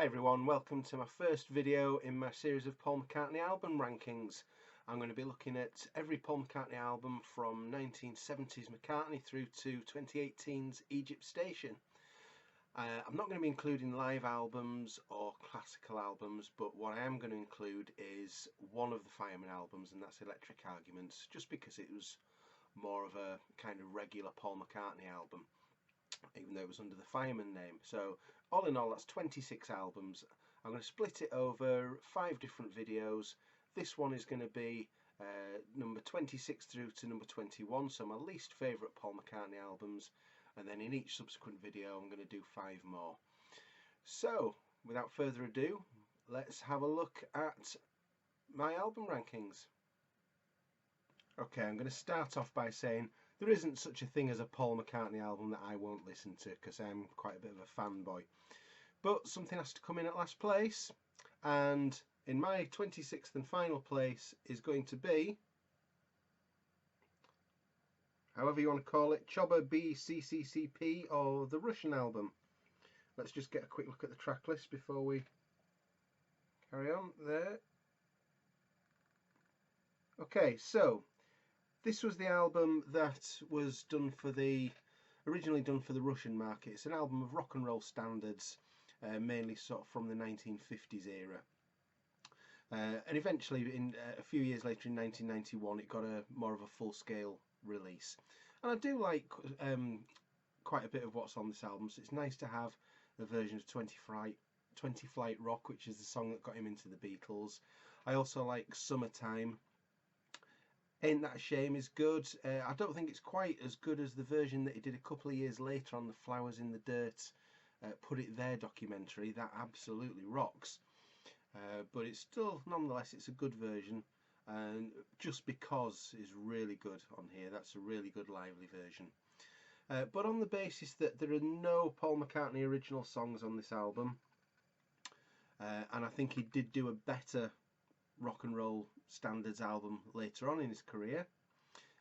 Hi everyone, welcome to my first video in my series of Paul McCartney album rankings. I'm going to be looking at every Paul McCartney album from 1970s McCartney through to 2018's Egypt Station. I'm not going to be including live albums or classical albums, but what I am going to include is one of the Fireman albums, and that's Electric Arguments, just because it was more of a kind of regular Paul McCartney album, even though it was under the Fireman name. So all in all, that's 26 albums. I'm going to split it over 5 different videos. This one is going to be number 26 through to number 21, so my least favourite Paul McCartney albums, and then in each subsequent video I'm going to do 5 more. So without further ado, let's have a look at my album rankings. Okay, I'm going to start off by saying there isn't such a thing as a Paul McCartney album that I won't listen to, because I'm quite a bit of a fanboy. But something has to come in at last place, and in my 26th and final place is going to be, however you want to call it, Choba BCCCP, or the Russian album. Let's just get a quick look at the track list before we carry on there. Okay, so this was the album that was originally done for the Russian market. It's an album of rock and roll standards, mainly sort of from the 1950s era. And eventually, a few years later in 1991, it got more of a full-scale release. And I do like quite a bit of what's on this album, so it's nice to have a version of 20 Flight Rock, which is the song that got him into the Beatles. I also like Summertime. Ain't That a Shame is good. I don't think it's quite as good as the version that he did a couple of years later on the Flowers in the Dirt, Put It There documentary. That absolutely rocks. But it's still, nonetheless, it's a good version. And Just Because is really good on here. That's a really good lively version. But on the basis that there are no Paul McCartney original songs on this album, and I think he did do a better rock and roll standards album later on in his career,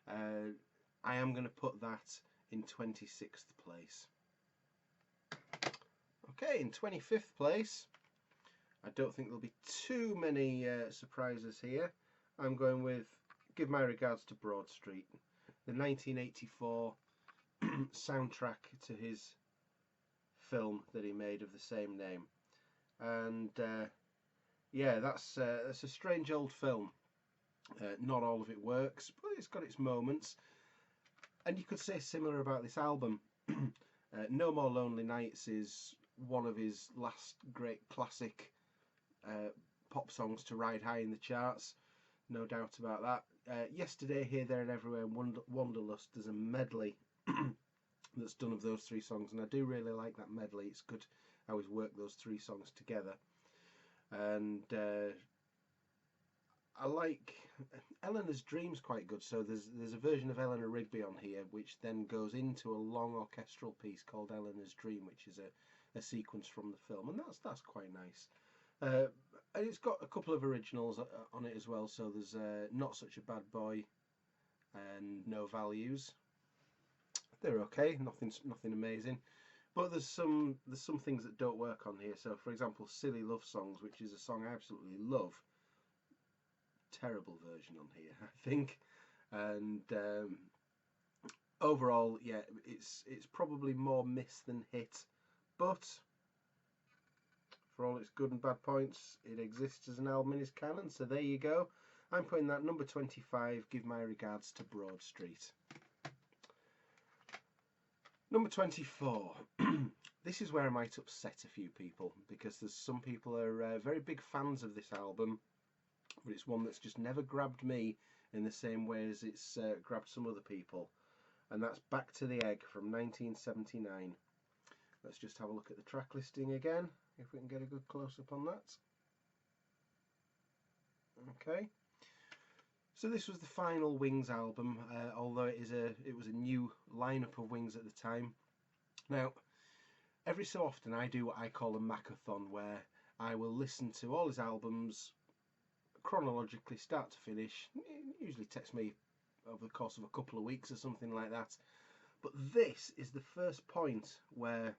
I am going to put that in 26th place. Okay, in 25th place, I don't think there'll be too many surprises here. I'm going with Give My Regards to Broad Street, the 1984 soundtrack to his film that he made of the same name. And yeah, that's a strange old film. Not all of it works, but it's got its moments. And you could say similar about this album. No More Lonely Nights is one of his last great classic pop songs to ride high in the charts, no doubt about that. Yesterday, Here, There and Everywhere, and Wanderlust, there's a medley that's done of those 3 songs, and I do really like that medley. It's good how he's worked those 3 songs together. And I like Eleanor's Dream's quite good. So there's a version of Eleanor Rigby on here, which then goes into a long orchestral piece called Eleanor's Dream, which is a sequence from the film, and that's quite nice. And it's got a couple of originals on it as well. So there's Not Such a Bad Boy and No Values. They're okay, nothing amazing. But there's some things that don't work on here. So, for example, Silly Love Songs, which is a song I absolutely love. Terrible version on here, I think. And overall, yeah, it's probably more miss than hit. But for all its good and bad points, it exists as an album in his canon. So there you go. I'm putting that number 25. Give My Regards to Broad Street. Number 24. This is where I might upset a few people, because there's some people are very big fans of this album, but it's one that's just never grabbed me in the same way as it's grabbed some other people, and that's Back to the Egg from 1979. Let's just have a look at the track listing again, if we can get a good close-up on that. Okay. So this was the final Wings album, although it was a new lineup of Wings at the time. Now, every so often I do what I call a Macathon, where I will listen to all his albums chronologically, start to finish. It usually takes me over the course of a couple of weeks or something like that. But this is the first point where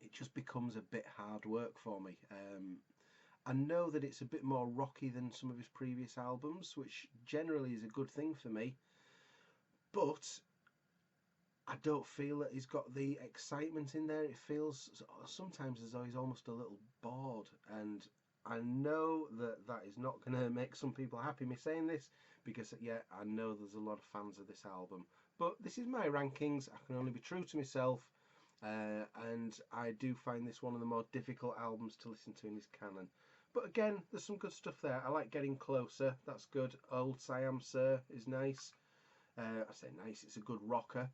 it just becomes a bit hard work for me. I know that it's a bit more rocky than some of his previous albums, which generally is a good thing for me, but I don't feel that he's got the excitement in there. It feels sometimes as though he's almost a little bored, and I know that that is not going to make some people happy, me saying this, because yeah, I know there's a lot of fans of this album, but this is my rankings. I can only be true to myself, and I do find this one of the more difficult albums to listen to in his canon. But again, there's some good stuff there. I like Getting Closer, that's good. Old Siam Sir is nice. I say nice, it's a good rocker.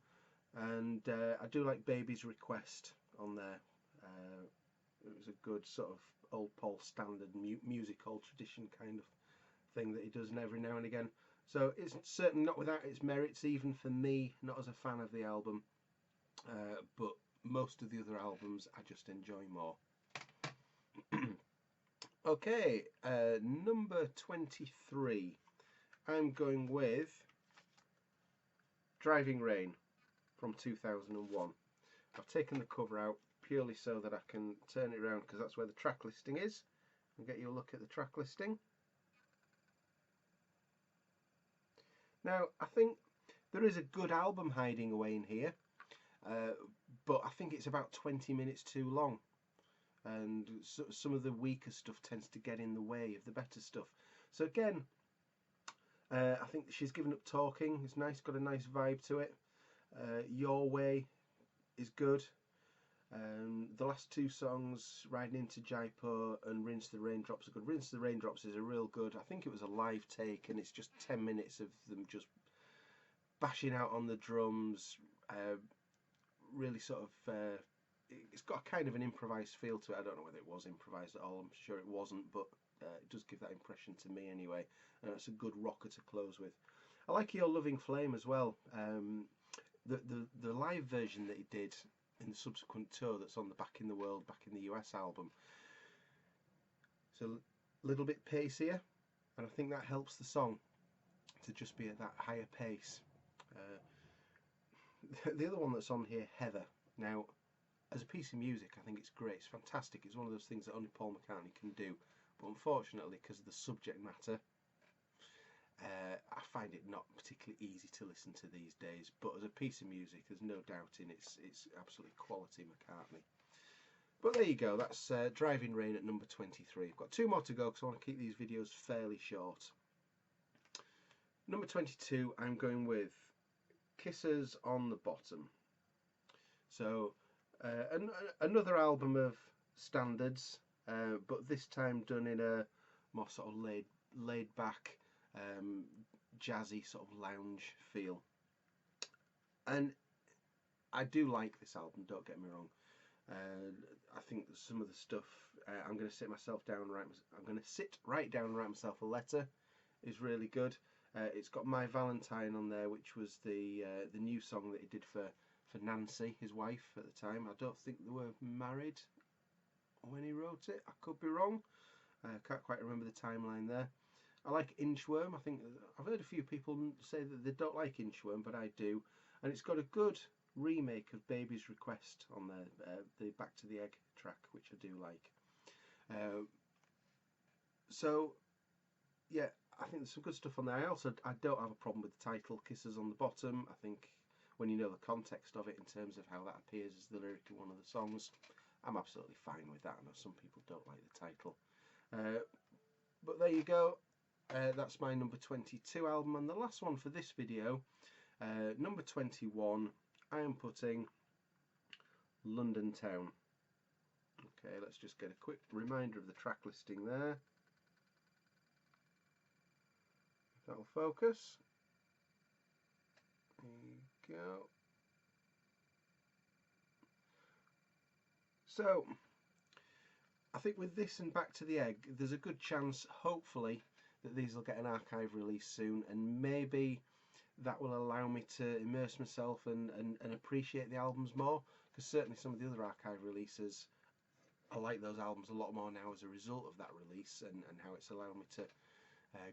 And I do like Baby's Request on there. It was a good sort of old Paul standard musical tradition kind of thing that he does every now and again. So it's certainly not without its merits, even for me, not as a fan of the album. But most of the other albums I just enjoy more. Okay, number 23. I'm going with Driving Rain from 2001. I've taken the cover out purely so that I can turn it around, because that's where the track listing is, and get you a look at the track listing. Now, I think there is a good album hiding away in here, but I think it's about 20 minutes too long, and some of the weaker stuff tends to get in the way of the better stuff. So again, I think she's given up talking. It's nice, got a nice vibe to it. Your Way is good. The last two songs, Riding into Jaipur and Rinse the Raindrops, are good. Rinse the Raindrops is a real good. I think it was a live take, and it's just 10 minutes of them just bashing out on the drums. Really sort of, it's got a kind of an improvised feel to it. I don't know whether it was improvised at all. I'm sure it wasn't, but it does give that impression to me anyway. And it's a good rocker to close with. I like Your Loving Flame as well. The live version that he did in the subsequent tour that's on the Back in the World, Back in the US album, it's a little bit pacier, and I think that helps the song to just be at that higher pace. The other one that's on here, Heather. Now, as a piece of music, I think it's great. It's fantastic. It's one of those things that only Paul McCartney can do. But unfortunately, because of the subject matter, I find it not particularly easy to listen to these days. But as a piece of music, there's no doubt in it's absolutely quality McCartney. But there you go. That's Driving Rain at number 23. I've got two more to go because I want to keep these videos fairly short. Number 22, I'm going with Kisses on the Bottom. So another album of standards, but this time done in a more sort of laid back, jazzy sort of lounge feel. And I do like this album, don't get me wrong. I think some of the stuff, I'm going to sit right down and write myself a letter, is really good. It's got My Valentine on there, which was the new song that he did for Nancy, his wife at the time. I don't think they were married when he wrote it. I could be wrong. I can't quite remember the timeline there. I like Inchworm. I think I've heard a few people say that they don't like Inchworm, but I do. And it's got a good remake of Baby's Request on there, the Back to the Egg track, which I do like. So yeah, I think there's some good stuff on there. I don't have a problem with the title, Kisses on the Bottom. I think when you know the context of it in terms of how that appears as the lyric in one of the songs, I'm absolutely fine with that. I know some people don't like the title. But there you go. That's my number 22 album. And the last one for this video, number 21, I am putting London Town. Okay, let's just get a quick reminder of the track listing there. That'll focus. There you go. So, I think with this and Back to the Egg, there's a good chance, hopefully, that these will get an archive release soon, and maybe that will allow me to immerse myself and appreciate the albums more, because certainly some of the other archive releases, I like those albums a lot more now as a result of that release and how it's allowed me to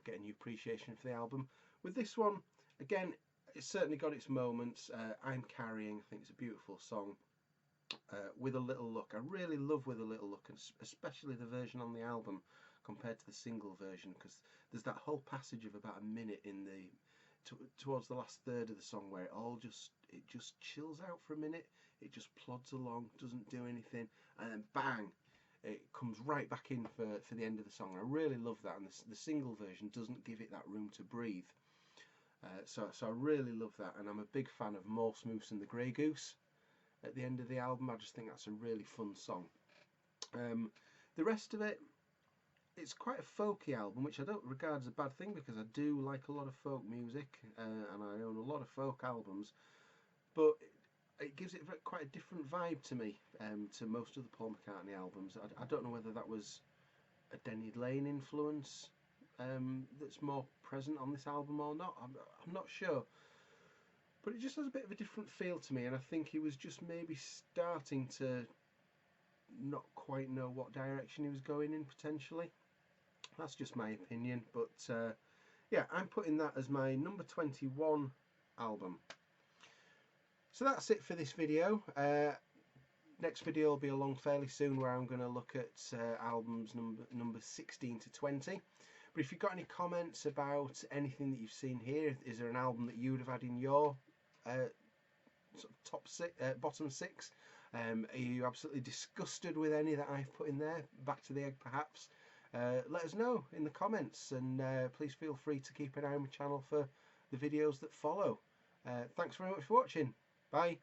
get a new appreciation for the album. With this one, again, it's certainly got its moments. I'm Carrying, I think it's a beautiful song. With a Little Look. I really love With a Little Look, and especially the version on the album compared to the single version, because there's that whole passage of about a minute in the towards the last third of the song where it just chills out for a minute. It just plods along, doesn't do anything, and then bang, it comes right back in for the end of the song. I really love that, and the single version doesn't give it that room to breathe. So I really love that, and I'm a big fan of Morse Moose and the Grey Goose at the end of the album. I just think that's a really fun song. The rest of it, it's quite a folky album, which I don't regard as a bad thing, because I do like a lot of folk music, and I own a lot of folk albums, but it gives it quite a different vibe to me, to most of the Paul McCartney albums. I don't know whether that was a Denny Laine influence that's more present on this album or not. I'm not sure, but it just has a bit of a different feel to me, and I think he was just maybe starting to not quite know what direction he was going in, potentially. That's just my opinion, but yeah, I'm putting that as my number 21 album. So that's it for this video. Next video will be along fairly soon, where I'm going to look at albums number 16 to 20. But if you've got any comments about anything that you've seen here, is there an album that you would have had in your sort of top six, bottom six? Are you absolutely disgusted with any that I've put in there? Back to the egg, perhaps? Let us know in the comments, and please feel free to keep an eye on my channel for the videos that follow. Thanks very much for watching. Bye.